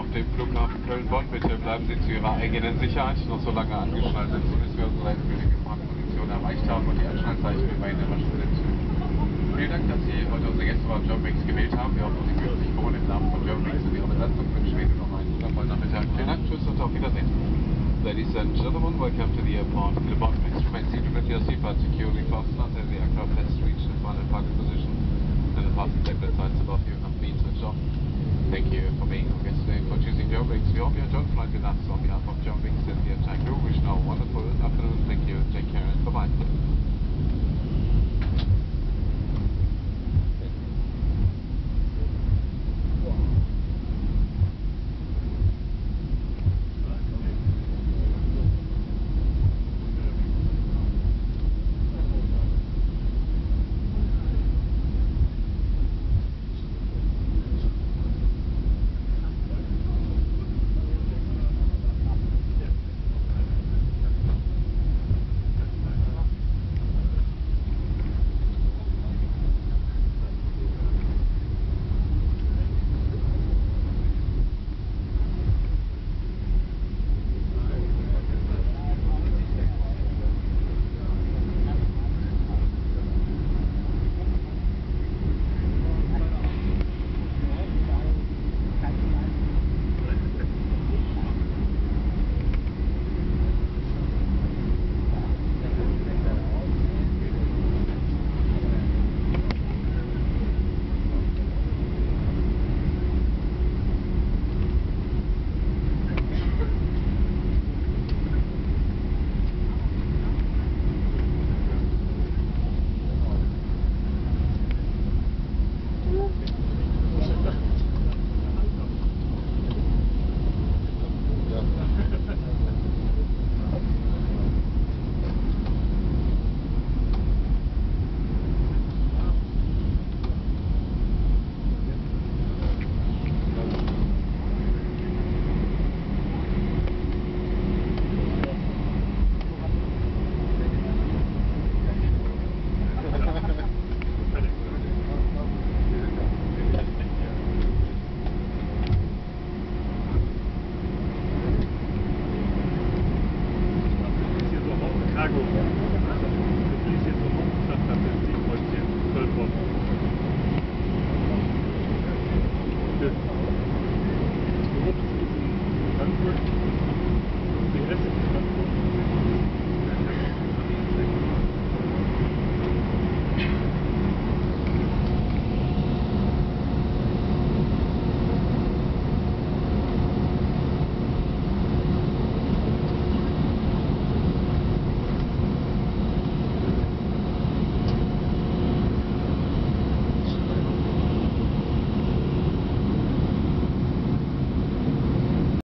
auf dem Flughafen Köln-Bonn. Bitte bleiben Sie zu Ihrer eigenen Sicherheit noch so lange angeschnallt sind, bis wir unsere endgültige Parkposition erreicht haben und die Anschnallzeichen wie bei Ihnen immer schon sind. Vielen Dank, dass Sie heute unsere Gästebahn Germanwings gewählt haben. Wir hoffen, Sie fühlen sich wohl im Namen von Germanwings und Ihrer Besatzung wünschen wir Ihnen noch einen wundervollen Nachmittag. Vielen Dank, tschüss und auf Wiedersehen. Ladies and gentlemen, welcome to the airport. The bottom is remain seated with your seatbelt securely fastened until the aircraft has reached the final parking position and the parking deck decides to